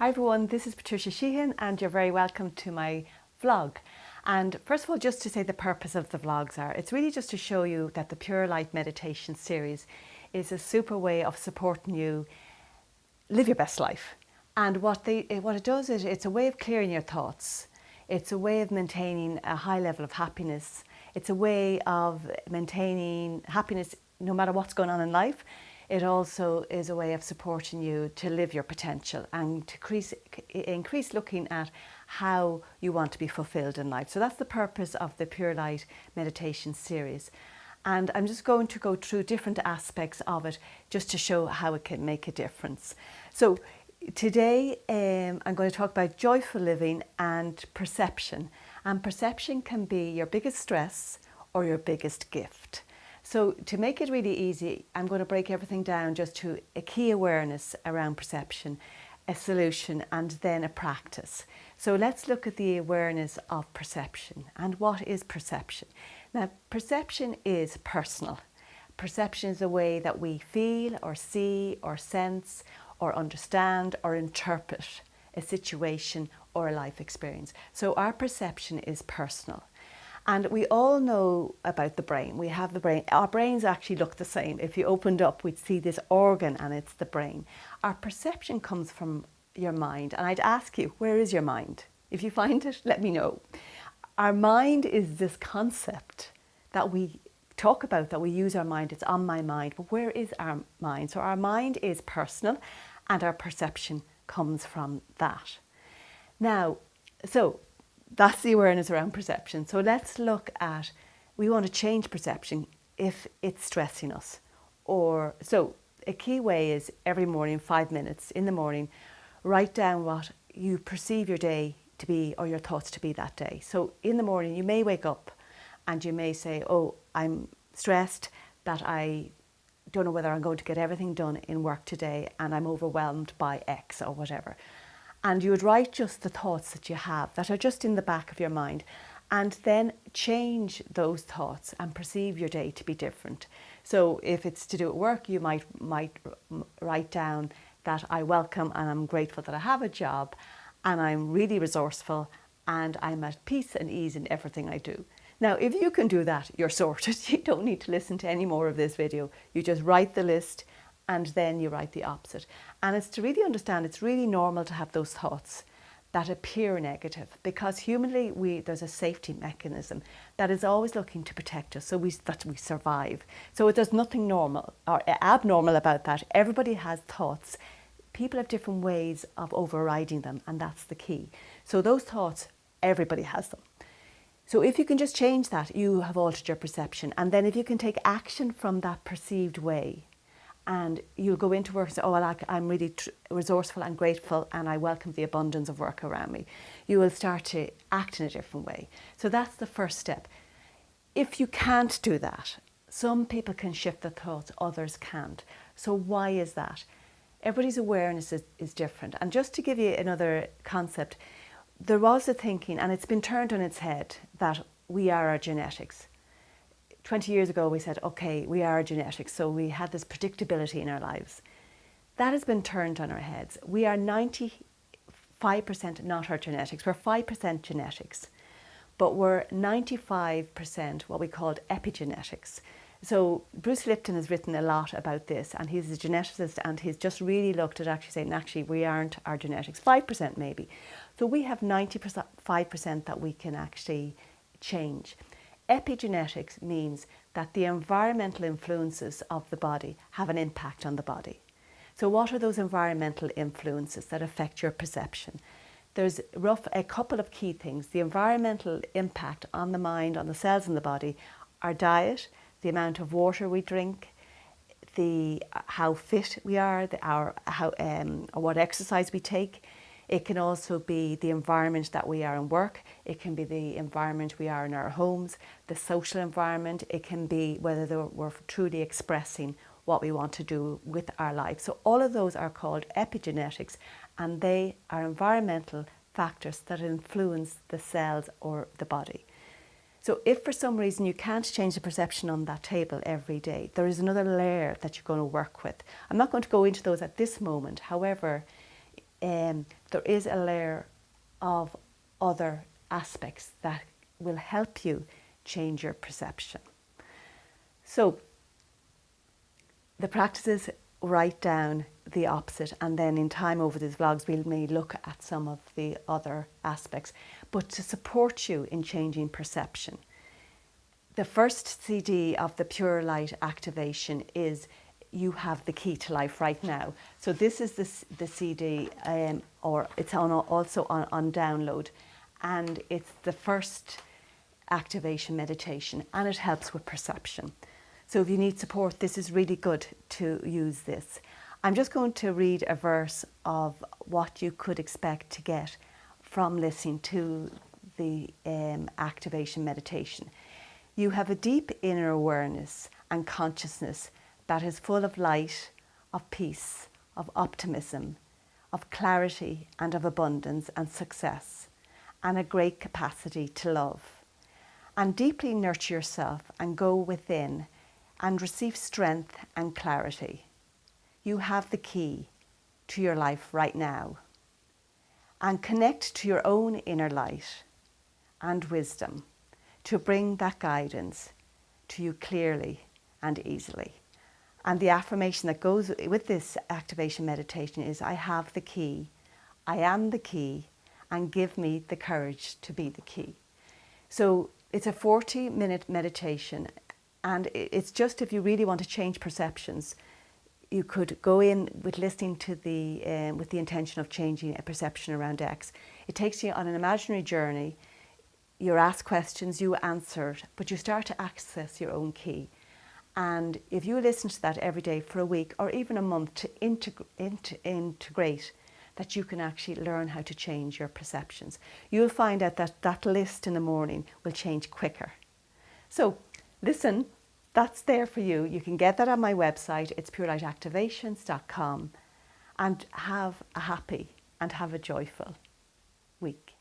Hi everyone, this is Patricia Sheehan and you're very welcome to my vlog. And first of all, just to say the purpose of the vlogs are, it's really just to show you that the Pure Light Meditation series is a super way of supporting you live your best life. And what it does is it's a way of clearing your thoughts. It's a way of maintaining a high level of happiness. It's a way of maintaining happiness no matter what's going on in life. It also is a way of supporting you to live your potential and to increase looking at how you want to be fulfilled in life. So that's the purpose of the Pure Light Meditation series. And I'm just going to go through different aspects of it just to show how it can make a difference. So today I'm going to talk about joyful living and perception. And perception can be your biggest stress or your biggest gift. So to make it really easy, I'm going to break everything down just to a key awareness around perception, a solution, and then a practice. So let's look at the awareness of perception. And what is perception? Now, perception is personal. Perception is the way that we feel or see or sense or understand or interpret a situation or a life experience. So our perception is personal. And we all know about the brain. We have the brain. Our brains actually look the same. If you opened up, we'd see this organ and it's the brain. Our perception comes from your mind. And I'd ask you, where is your mind? If you find it, let me know. Our mind is this concept that we talk about, that we use our mind. It's on my mind. But where is our mind? So our mind is personal and our perception comes from that. Now, so that's the awareness around perception. So let's look at, we want to change perception if it's stressing us. So a key way is every morning, 5 minutes in the morning, write down what you perceive your day to be or your thoughts to be that day. So in the morning, you may wake up and you may say, oh, I'm stressed that I don't know whether I'm going to get everything done in work today and I'm overwhelmed by X or whatever. And you would write just the thoughts that you have that are just in the back of your mind and then change those thoughts and perceive your day to be different. So if it's to do with work, you might write down that I welcome and I'm grateful that I have a job and I'm really resourceful and I'm at peace and ease in everything I do. Now, if you can do that, you're sorted. You don't need to listen to any more of this video. You just write the list and then you write the opposite. And it's to really understand it's really normal to have those thoughts that appear negative because humanly there's a safety mechanism that is always looking to protect us that we survive. So there's nothing normal or abnormal about that. Everybody has thoughts. People have different ways of overriding them, and that's the key. So those thoughts, everybody has them. So if you can just change that, you have altered your perception. And then if you can take action from that perceived way, and you'll go into work and say, oh, I'm really resourceful and grateful and I welcome the abundance of work around me. You will start to act in a different way. So that's the first step. If you can't do that, some people can shift their thoughts, others can't. So why is that? Everybody's awareness is different. And just to give you another concept, there was a thinking, and it's been turned on its head, that we are our genetics. 20 years ago, we said, okay, we are genetics. So we had this predictability in our lives. That has been turned on our heads. We are 95% not our genetics. We're 5% genetics, but we're 95% what we called epigenetics. So Bruce Lipton has written a lot about this, and he's a geneticist, and he's just really looked at actually saying, actually, we aren't our genetics, 5% maybe. So we have 95% that we can actually change. Epigenetics means that the environmental influences of the body have an impact on the body. So what are those environmental influences that affect your perception? There's a couple of key things. The environmental impact on the mind, on the cells in the body, our diet, the amount of water we drink, how fit we are, what exercise we take. It can also be the environment that we are in work. It can be the environment we are in our homes, the social environment. It can be whether we're truly expressing what we want to do with our life. So all of those are called epigenetics, and they are environmental factors that influence the cells or the body. So if for some reason you can't change the perception on that table every day, there is another layer that you're going to work with. I'm not going to go into those at this moment. However, there is a layer of other aspects that will help you change your perception. So the practices write down the opposite, and then in time over these vlogs we may look at some of the other aspects, but to support you in changing perception. The first CD of the Pure Light activation is You Have the Key to Life Right Now. So this is the CD, or it's also on download, and it's the first activation meditation, and it helps with perception. So if you need support, this is really good to use this. I'm just going to read a verse of what you could expect to get from listening to the activation meditation. You have a deep inner awareness and consciousness that is full of light, of peace, of optimism, of clarity and of abundance and success, and a great capacity to love. And deeply nurture yourself and go within and receive strength and clarity. You have the key to your life right now. And connect to your own inner light and wisdom to bring that guidance to you clearly and easily. And the affirmation that goes with this activation meditation is, I have the key, I am the key, and give me the courage to be the key. So it's a 40-minute meditation, and it's just if you really want to change perceptions, you could go in with listening to with the intention of changing a perception around X. It takes you on an imaginary journey. You're asked questions, you answer, but you start to access your own key. And if you listen to that every day for a week or even a month to integrate, that you can actually learn how to change your perceptions, you'll find out that that list in the morning will change quicker. So listen, that's there for you. You can get that on my website. It's purelightaktivations.com, and have a happy and have a joyful week.